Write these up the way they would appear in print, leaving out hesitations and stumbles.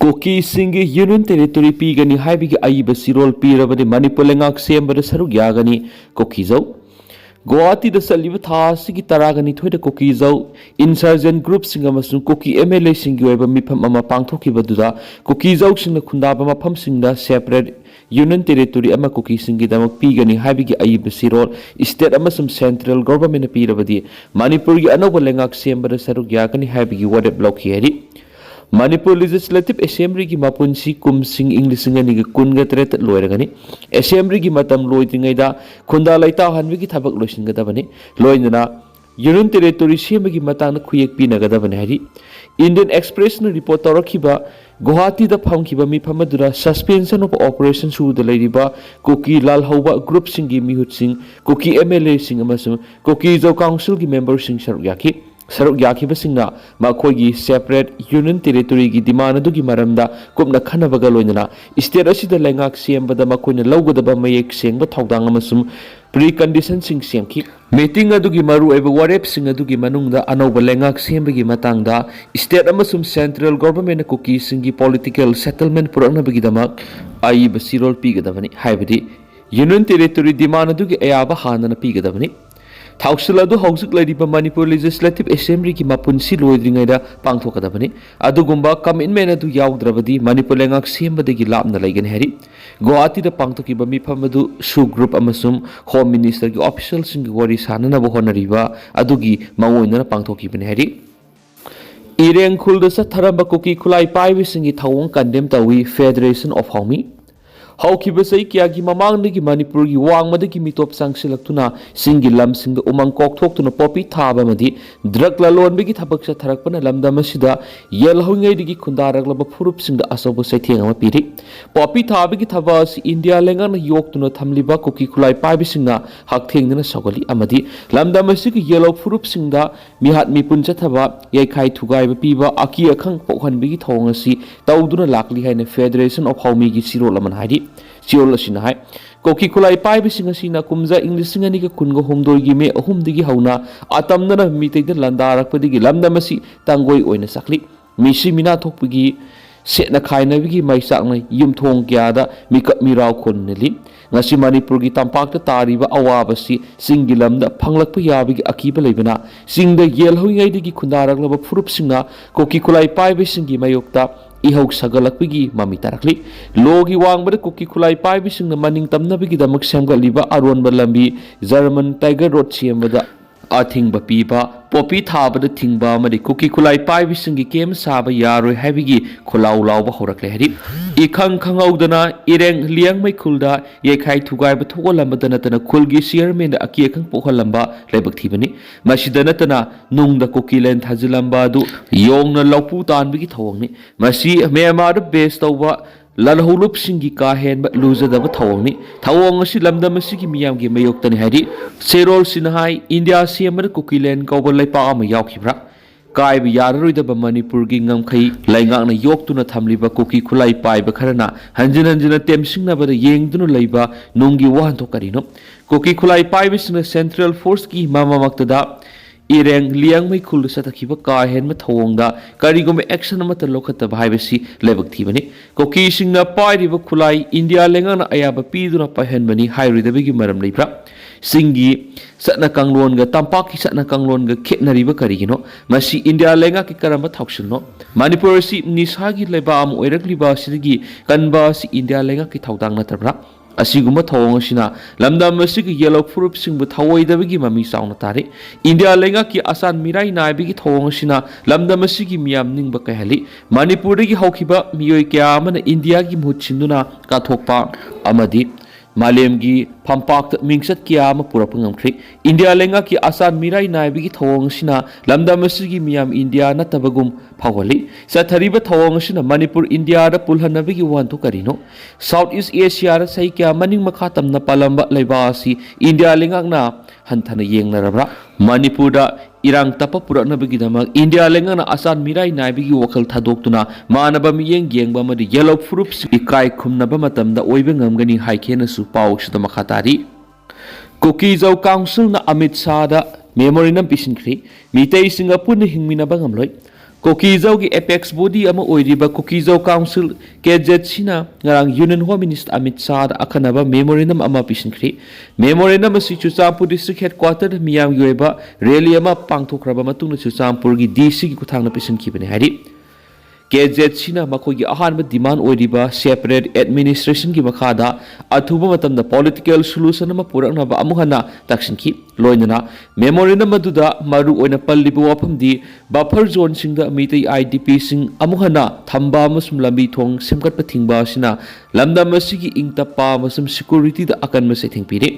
Koki singi Union Territory pigani haibigi aiba sirol pirabadi Manipur lengak sembada saruk yagani Koki zau. Guwahati da saliba thasigi taragani thoida Koki zau insurgent group singa masung Koki MLA singi oiba mifam ama pangthokiba duda Koki zau singna khundaba mafam singda separate Union Territory ama Koki singi damak pigani haibigi aiba sirol state amasum central government pirabadi Manipur gi anoba lengak sembada saruk yagani haibigi wade block heri. Manipur Legislative Assembly की मापुनसी कुमसिंग इंग्लिशिंग निगे कुनगा Taret लोयरगनी Assembly की मतम लोयतिंगैदा खुंदा लैता हनबी की थबक लोइसिंगदबनी लोइनना Union Territory सेमगी मतांग खुयेक पिनगदबनी हरि Indian Express न रिपोर्ट तौरखिबा गुवाहाटी दा फमखिबा मिफमदुरा सस्पेंशन ऑफ ऑपरेशन सुद लैरिबा कुकी लाल हौबा ग्रुप सिंगी मिहुत सिंग कुकी MLA सिंग अमसुंग कुकी जो काउंसिल की मेंबर सिंग सरुक याखि Saruk yakibasingna makoigi separate Union Territory gi demand adugi maramda kumna khanabaga loinana state asida lengak sembada makoina lawgadaba mayek sengba thawdang amasum precondition sing semki meeting adugi maru eba warep sing adugi manungda anoba lengak sembagi matangda state amasum central government kuki singi political settlement purakna bagidamak ai basirol pigadabani haibadi Union Territory demand adugi ayaba hanana pigadabani Thausiladu hausik ladiba Manipur Legislative Assembly ki mapunsi loidringaida pangthokadabani adugumba commitment adu yaudravadi Manipur lengak sembadagi lapna laigan heri Guwahati da pangthokiba mifamadu su group amasum Home Minister ki officials sing wari sanana bo honariba adugi mawoinana pangthokibani heri Ireng khulda satharamba koki khulai paibi singi thawong condemn tawi Federation of Homi Haukiba sai kya gi mamang ni gi Manipur gi wang mada gi mitop sangsilaktuna singi lam singda umang kok thoktuna popi thaba madi drug la lon bi gi thabak sa tharakpana lamda masida yel hoingai digi khundarak laba furup singda asobo sai theng ama piri popi thaba gi thaba si India lenga na yoktuna thamliba koki khulai paibi singna hak thengna sagali amadi lamda masigi yellow furup singda mihat mipun chathaba yaikhai thugai ba piba aki akhang pokhan bi gi thong asi tawduna lakli haina Federation of Homi gi sirol aman hari Siol asina hai Koki khulai paibi singa sina kumza English singa ni ka kungo homdoi gi me ahum digi hauna atamna na mitei da landarak padigi lamda masi tangoi oina sakli misi mina thokpigi setna khaina bigi maisak na yumthong kya da mikap mirau khonneli ngasi Manipur gi tampak ta tariba awabasi singi lamda phanglakpa yabigi akiba leibana singda yel hoingai digi khundarak laba furup singa Koki khulai paibi singi mayokta ihok sagalakpigi mami tarakli logi wangbada Koki khulai paibi singna maning tamnabigi damak semgaliba aronba lambi German Tiger Road sembada athingba piba popi thabada thingba mari Koki khulai paibi singi kem saba yaroi habigi khulaw lawba horakle hari ikhang khangaudana ireng liang mai khulda yekhai thugai ba thogolamada natana khulgi chairman da aki khang pokhalamba lebak thibani masida natana nungda Koki len thajilamba du yongna lawpu tanbigi thawngni masi Myanmar base tawba lalholup singi ka hen ba luzadaba thawngni thawng asi lamdam asigi miyam gi mayoktani hari serol sinhai India siamar Koki len kawba laipa ama yaukibra kai bi yaroidaba Manipur gi ngamkhai laingak na yoktuna thamliba Koki khulai paiba kharana hanjin hanjina temsingna ba yengdunu leiba nunggi wahan thokarino Koki khulai paiba sina Central Force ki mama maktada Ireng liang mai khul satakhiba ka hen ma thawngda karigom action amata lokata bhaibasi lebak thibani Koki singna pairiba khulai India lenga na ayaba piduna pahenbani hairidabigi maram leibra singi satna kanglon ga tampaki satna kanglon ga khetnariba karigino masi India lenga ki karamba thawsilno Manipur si nisagi leba am oirakliba sidigi kanba si India lenga ki thawdang na tabra asiguma thawng asina lamdam asigi yellow furup singbu thawoidabagi mami sauna tare India lenga ki asan mirai naibigi thawng asina lamdam asigi miyam ningba kahali Manipur dagi hawkiba miyoi kya amana India gi mhut sinduna ka thokpa amadi Malem gi phampak mingsat kya ama purap ngamkhri India lenga ki asan mirai naibigi thawng asina lamdam asigi miyam India na tabagum phawali sathariba thawng asina Manipur India da pulhanabigi wantu karino South East Asia ra sai kya maning makha tamna palamba leiba asi India lengak na hanthana yengnarabra Manipur da irang tapa puraknabagi damak India lenga na asan mirai naibigi wakal thadoktuna manaba miyeng yengba madi yellow furup ikai khumnaba matamda oibe ngamgani haikena su paw sida makhatari Koki Zau Council na Amit Shah da memory nam pisinkhri mitei Singapore ni hingminaba ngamloi Kokizau की apex body ama oiriba Kokizau Council KZ sina ngarang Union Home Minister Amit Shah akanaba memorandum ama pisinkhri memorandum asi Chuchampur district headquarter miyam yoiba rally ama pangthokraba matungna Chuchampur gi DC gi kuthangna pisinkhibani hari KZ sina makogi ahanba demand oiriba separate administration gi makhada athuba matamda political solution ama puraknaba amuhana taksinki loinana memorandum aduda maru oina pallibu wafamdi buffer zone singda mitai IDP sing amuhana thamba amasum lambi thong semgatpa thingba sina lamdam asigi ingtapa amasum security da akan mase thingpire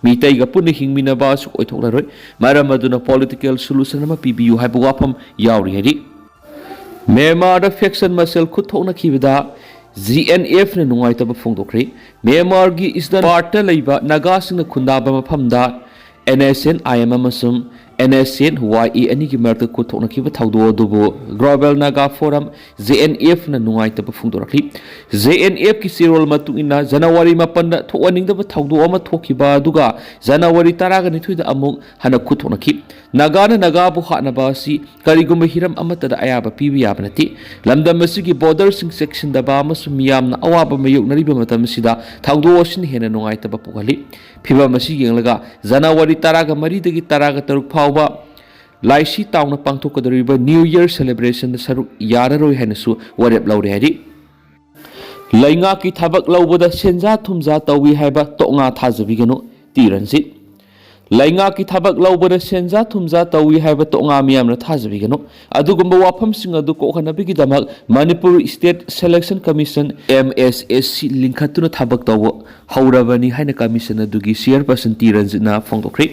mitai ga punna hingminaba su oithoklaroi maram aduna political solution ama pibiu haibu wafam yauri hari Myanmar da faction masel khuthokna khibida GNF na nungai taba phongdokri Myanmar gi Eastern part ta leiba naga sing na khundaba maphamda NSN IM amasum NSN YE ani gi marta khuthokna khiba thawdo dubo Global Naga Forum JNF na nungai taba phongdorakli JNF ki sirol matu ina January mapanda thowaning da thawdo ama thokhiba duga January taraga ni thuida amuk hana khuthokna khi Naga bu hana ba si karigum hiram amata da ayaba pibi yabanati lamdam masigi border sing section da ba masum miyam na awaba mayuk nariba matam sida thawdo sin hena nungai taba pugali phiba masi yenglaga January taraga mari dagi taraga taruk phawba laisi tauna pangthokadariba New Year celebration da saru yararoi henasu warep laure hari lainga ki thabak lawbada senja thumja tawi haiba tonga thajabigano tiransit lainga ki thabak lawbada senja thumja tawi haiba tonga miyamna thajabigano adugumba wafam sing adu kokhanabigi damak Manipur State Selection Commission MSSC linkhatuna thabak tawo haurabani haina commission adugi chairperson tiranjitna phongdokri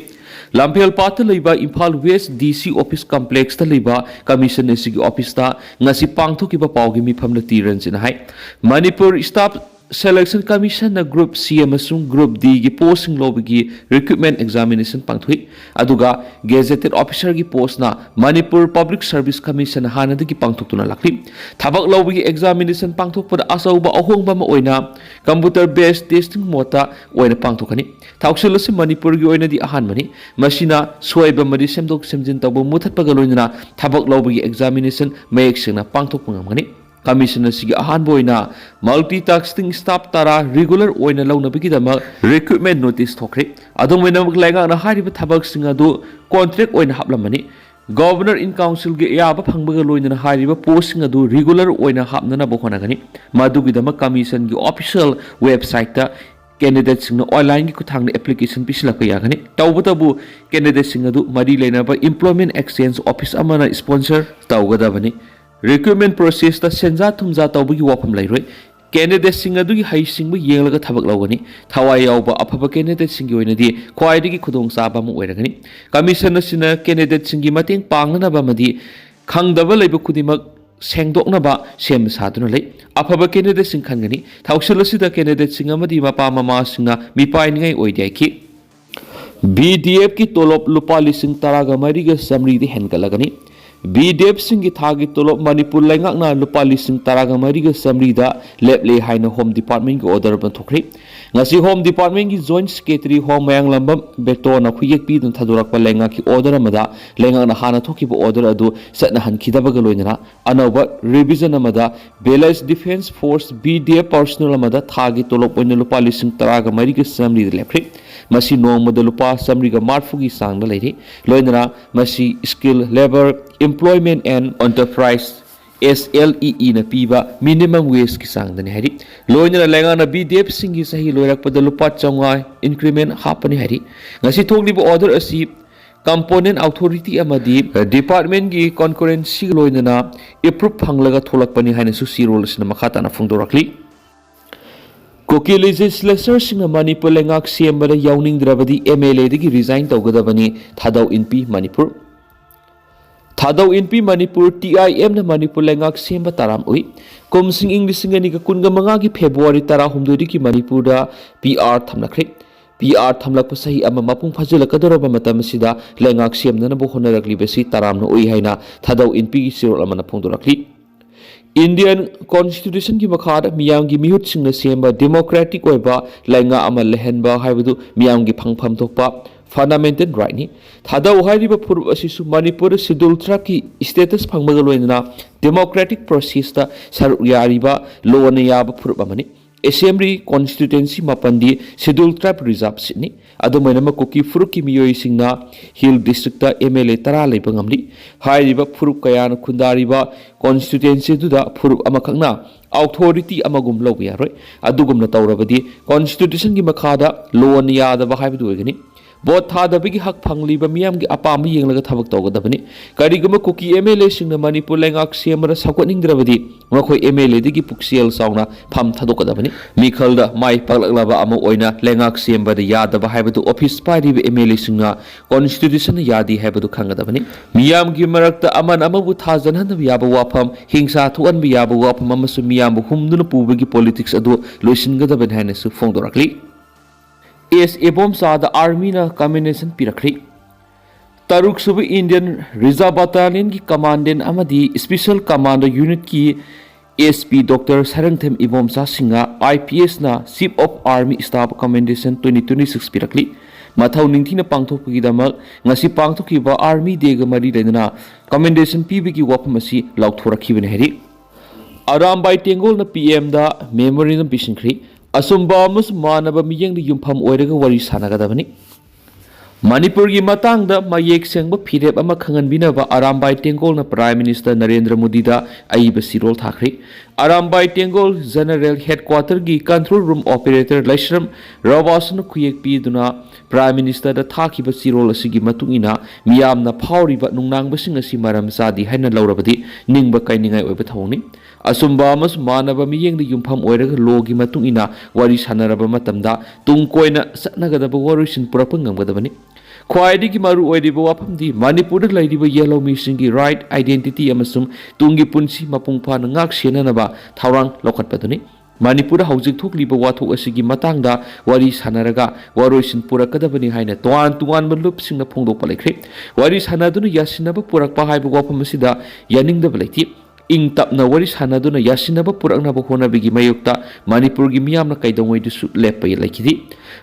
Lamphel Path leiba Imphal West DC office complex ta leiba commission asigi office ta ngasi pangthokiba pawgi mifamna tiranjina hai Manipur Staff Selection Commission na Group C amasung Group D gi posting lobigi recruitment examination pangthui aduga gazetted officer gi post na Manipur Public Service Commission hana dagi pangthokuna lakli thabak lobigi examination pangthokpada asauba ahongba ma oina computer based testing mota oina pangthokani thausilasi Manipur gi oina di ahan mani masina soiba mari semdok semjin tawbo muthatpaga loinana thabak lobigi examination mayek singna pangthokpa ngamani Commissioner sigi ahan boina multitasking staff tara regular oina launa bigidama recruitment notice thokre adong mena lainga na hariba thabak singa do contract oina haplamani Governor in Council ge yaba phangbaga loina hariba post singa do regular oina hapnana bokhona gani madugidama commission gi official website ta candidate sing online gi kuthang application pisilaka yagani tawbatabu candidate sing adu mari leina ba employment exchange office amana sponsor tawgadabani recruitment process ta senja thumja tawbagi wafam lairoi candidate sing adu gi hai sing bu yenglaga thabak lawani thawai yawba afaba candidate sing gi oinadi khwaidigi khudong saba mu oiragani commission sina candidate sing gi mateng pangnana ba madi khangdaba leiba kudimak sengdokna ba sem saduna lei afaba candidate sing khangani thawsilasida candidate sing amadi mapa mama singa mipai ningai oidai ki BDF ki tolop lupa lising taraga mariga samri di hengalagani BDF singi thagi tolop Manipur laingakna lupa lising taraga mariga samrida leple haina Home Department ki order ban thokri ngasi Home Department ki Joint Secretary Home Mayang Lambam Betona khuyek pi dun thadurakpa lainga ki order amada laingakna hana thokiba order adu satna hankidabaga loinana anoba revision amada Bela's Defense Force BDF personnel amada thagi tolop oina lupa lising taraga mariga samrida lepri masi nongmada lupa samriga marfugi sangda leiri loinana masi skill labor employment and enterprise SLEE na piba minimum wage ki sangdani hari loinana lengana BDF singi sahi loirakpada lupa chonga increment hapani hari ngasi thokliba order asi component authority amadi department gi concurrency loinana approve phanglaga tholakpani haina su sirol sina makhata na phungdorakli Koki legislature singa Manipur lengak sembada yawning drabadi MLA digi resign tawgadabani thadau inpi Manipur Thadau inpi Manipur TIM na Manipur lengak semba taram ui komsing English ngani ka kunga manga gi February tara humdodi ki Manipur da PR thamlakre PR thamlak pasahi ama mapung phajulakadoroba matam sida lengak semna na bo honarakli besi taram no ui haina thadau inpi sirol amana phongdorakli Indian Constitution ki makhada miyam gi mihut singna semba democratic oiba lainga ama lehenba haibadu miyam gi phangpham thokpa fundamental right ni thadau hairiba phurub asisu manipur schedule tribe ki status phangbaga loinana democratic process ta saruk yariba law na yaba phurub amani assembly constituency mapandi schedule tribe reserve sini adumaina makoki phurub ki miyoi singna hill district ta mla tara leiba ngamli hairiba phurub kayana khundariba constituency du da phurub amakhangna authority amagum lob yaroi adugumna tawrabadi constitution gi makhada law na yada ba haibu ogani bot thadabigi hak phangliba miyamgi apam yenglaga thabak tawgadabani kariguma kuki mla singna manipur lengak semara sakotningdrabadi makhoi mla digi puksiel sauna pham thadokadabani mikhalda mai paklaklaba ama oina lengak sembada yadaba haibadu office pariba mla singna constitution yadi haibadu khangadabani miyamgi marakta aman amabu thajanhan yaba wafam hingsa thuan bi yaba wafam amasu miyambu humduna pubagi politics adu loisingadabani haina su fongdorakli S एबोम सादा army ना combination पिरखरी तारुक सुब Indian reserve battalion की commandant अमदी special commando unit की SP doctor Sarangthem Ibomcha सिंगा आईपीएस ना chief of army staff commendation 2026 पिरखली मथौ निंथिना पांगथोकगिदमक ngasi पांगथोकिबा आर्मी देग मरी लेना कमेंडेशन पीबी की वफम असि लाउथोरखिबने हेरी अरामबाई टेंगोल ना पीएम दा मेमोरेंडम पिसिंखरी असुंबा मानव मियंग युमफम ओइरगा वरी सानागदबनी मणिपुर की मतंग मयेक सेंब फिरेप खंगनबिनबा अरामबाई टेंगोल प्राइम मिनिस्टर नरेंद्र मोदी अईब सिरोल थाखरी अरामबाई टेंगोल जनरल हेडक्वार्टर की control room operator Laishram Rawasan खुयेक पीदुना प्राइम मिनिस्टर थाखिब सिरोल असिगी मतुंगिना मियामना फावरिबा नुंगनांगबसिंग असि मरम चादी हाइना लौरबदी निंगब काइनिंगाय ओइब थौनी असुंबा मानव मियंग युमफम ओइरगा लोगी मतुंगिना वरी सानरबा मतमदा तुंग कोइना सनगदबा वरुसिन पुरप ngam ख्वाइदिगी मरु ओइदिबा वाफमदी Manipur लैदिबा yellow मिसिंगी right identity अमसुम Tungi पुंसी मपुंग फाना ngak सेननबा थावरांग लौखटपदुनी मणिपुर हौजिक थोकलिबा वाथोक असिगी मतंगदा वरी सानरगा वरोइसिन पुरकदबनी हाइना तोआन तुआन बलुपसिंगना फोंदोकपा लेख्रे वरी सानदुना यासिनबा पुरकपा हाइबा वाफम असिदा यानिंगदबा लेथि इंग तपना वरी सानदुना यासिनबा पुरकनबा होनबिगी मयुक्ता मणिपुर की मियामना कैदोंगैदुसु लेपै लैखिदि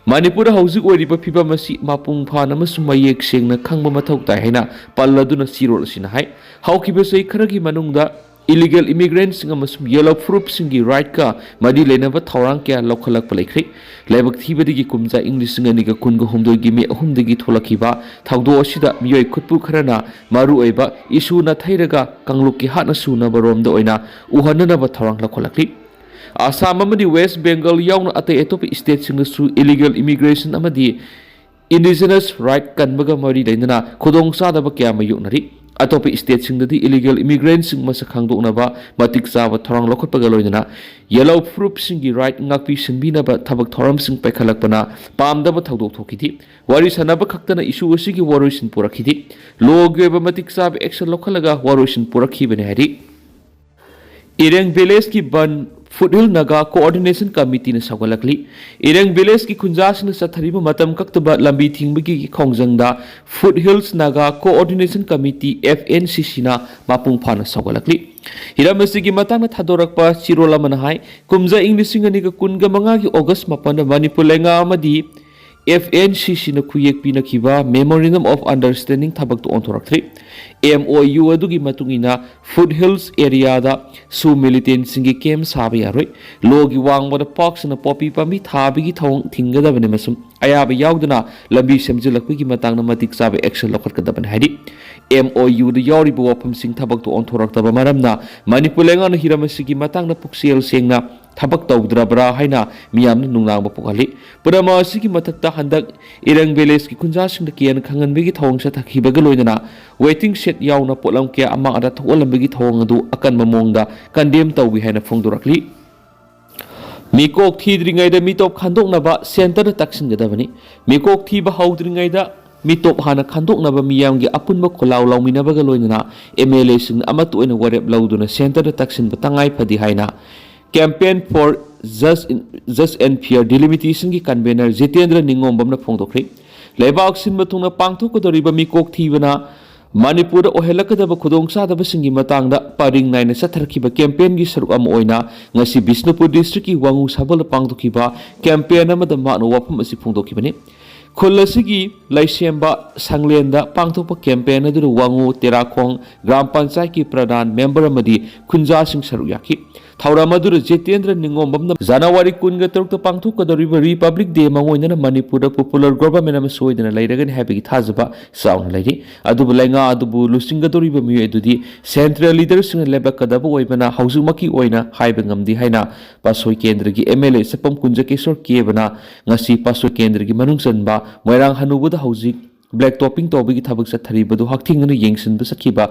मणिपुर हौजिक ओइरिबा फिबम असि मापुंग फाना मसुम मयेक सेंगना खंगबा मथौ ताइ हाइना पल्लदुना सिरोल असिना हाइ हौकिबा सै खरगी मनुंगदा illegal immigrants अमसुम येलो फ्रूप सिंगी राइट का मदी लेनबा थौरांग क्या लौखलक पलेख्रे लेबक थीबदिगी कुमजा इंग्लिश निगा कुनगो हुमदोगी मे अहुमदगी थोलखिबा थौदो असिदा मियोय खुतपु खरना मारु ओइबा इशु ना थैरगा कांगलुकी हाना सुनबा रोमदा ओइना उहननबा थौरांग लौखलखली आसाम अमदी वेस्ट बेंगल याउन अतै एतोप स्टेट सिंगसु illegal immigration अमदी indigenous right kanbaga mari leina khudong sadaba kya mayuknari atop state singdadi illegal immigrants sing masa khangdoknaba matik sawa thorang lokhotpaga loina yellow proof singi right ngakpi sinbinaba thabak thoram sing paikhalakpana pamdaba thodok thokidi wari sanaba khaktana issue asigi waroisin purakhidi logeba matik sawa action lokhalaga waroisin purakhibane hari Ireng village की बन foothill Naga coordination committee ने सगलकली इरेंग village की खुंजास ने सथरिब मतम कक्तब लंबी थिंगबगी खोंगजंगदा foothills Naga coordination committee FNCC ना मापुंग फाना सगलकली हिरामसी की मतंग थादोरकपा चिरोला मनहाय कुमजा इंग्लिशिंग अनिग कुनगा मंगा की अगस्त मपन मणिपुर लेंगा अमदी FNCC na khuyek pinakhiba Memorandum of Understanding thabak to onthorakthri MOU adugi matungina Foothills area da su militant singi camp sabi yaroi logi wangba da parks na poppy pami thabi gi thong thinga da bane masum ayaba yawduna lambi semjilakpi gi matang na matik sabi action lokhat ka da ban hadi MOU da yawri bu wapam sing thabak to onthorakta ba maramna Manipur lenga na hiramasi gi matang na puksiel sengna थबक तौद्रबरा हाइना मियामना नुंगलांग पोखली पुरमा सिगी मथक्ता हंदक इरंग विलेज की खुंजासिंग केन खंगनबेगी थौंगसा थखिबगा लोइना वेटिंग सेट यावना पोलम के अमा अदा थोलंबेगी थौंग अदु अकन ममोंगदा कंडेम तौबी हाइना फोंदोरकली मिकोक थीद्रिंगैदा मिटोप खांदोकनबा सेंटर तक्सिनगदबनी मिकोक थीबा हौद्रिंगैदा मिटोप हाना खांदोकनबा मियामगी अपुनबा खोलाव लाउमिनबगा लोइना MLA सिंग अमत ओइना वरेप लौदुना सेंटर तक्सिनबा तंगाई फदि हाइना Campaign for Just and Fair Delimitation की कन्वेनर जितेंद्र निंगोंबम फोंदोखरी लेबाक सिनबा थुंगना पांगथोकदोरिबा मिकोक थीबना मणिपुर ओहेलकदबा खुदोंसादबा सिंगी मतांगदा पारिंग नाइना सथरखिबा कैंपेन की सरुक अम ओइना ngasi बिष्णुपुर डिस्ट्रिक्ट की वांगु साबल पांगथोखिबा कैंपेन अमदा मानो वाफम असि फोंदोखिबनी ꯈꯨꯜ ꯑꯁꯤꯒꯤ ꯂꯩꯁꯦꯝꯕ ꯁꯪꯂꯦꯟꯗ ꯄꯥꯡꯊꯣꯛꯄ ꯀꯦꯝꯄꯦꯟ ꯑꯗꯨꯗ ꯋꯥꯡꯉꯨ ꯇꯦꯔꯥꯈꯣꯡ ꯒ꯭ꯔꯥꯝ ꯄꯟꯆꯥꯌꯠꯀꯤ ꯄ꯭ꯔꯙꯥꯟ ꯃꯦꯝꯕꯔ ꯑꯃꯗꯤ ꯈꯨꯟꯖꯥꯁꯤꯡ ꯁꯔꯨꯛ ꯌꯥꯈꯤ ꯊꯧꯔꯝ ꯑꯗꯨꯗ ꯖꯤꯇꯦꯟꯗ꯭ꯔ ꯅꯤꯡꯉꯣꯝꯕꯝꯅ ꯖꯅꯋꯥꯔꯤ 23ꯇ ꯄꯥꯡꯊꯣꯛꯀꯗꯧꯔꯤꯕ ꯔꯤꯄꯕ꯭ꯂꯤꯛ ꯗꯦ ꯃꯉꯣꯏꯅꯅ ꯃꯅꯤꯄꯨꯔꯗ ꯄꯣꯄꯨꯂꯔ ꯒꯣꯚꯔꯟꯃꯦꯟꯠ ꯑꯃ ꯁꯣꯏꯗꯅ ꯂꯩꯔꯒꯅꯤ ꯍꯥꯏꯕꯒꯤ ꯊꯥꯖꯕ ꯆꯥꯎꯅ ꯂꯩꯔꯤ ꯑꯗꯨꯕꯨ ꯂꯩꯉꯥꯛ ꯑꯗꯨꯕꯨ ꯂꯨꯆꯤꯡꯒꯗꯧꯔꯤꯕ ꯃꯤꯑꯣꯏ ꯑꯗꯨꯗꯤ ꯁꯦꯟꯇ꯭ꯔꯦꯜ ꯂꯤꯗꯔꯁꯤꯡꯅ ꯂꯦꯞꯂꯛꯀꯗꯕ ꯑꯣꯏꯕꯅ ꯍꯧꯖꯤꯛꯃꯛꯀꯤ ꯑꯣꯏꯅ ꯍꯥꯏꯕ ꯉꯝꯗꯦ ꯍꯥꯏꯅ ꯄꯥꯠꯁꯣꯏ ꯀꯦꯟꯗ꯭ꯔꯒꯤ MLA ꯁꯦꯄꯝ ꯀꯨꯟꯖꯀꯦꯁꯣꯔ ꯀꯦꯕꯅ ꯉꯁꯤ ꯄꯥꯠꯁꯣꯏ ꯀꯦꯟꯗ꯭ꯔꯒꯤ ꯃꯅꯨꯡ ꯆꯟꯕ ꯃꯣꯏꯔꯥꯡ ꯍꯅꯨꯕꯗ ꯍꯧꯖꯤꯛ ꯕ꯭ꯂꯦꯛ ꯇꯣꯞꯄꯤꯡ ꯇꯧꯕꯒꯤ ꯊꯕꯛ ꯆꯠꯊꯔꯤꯕꯗꯨ ꯍꯛꯊꯦꯡꯅꯅ ꯌꯦꯡꯁꯤꯟꯕ ꯆꯠꯈꯤꯕ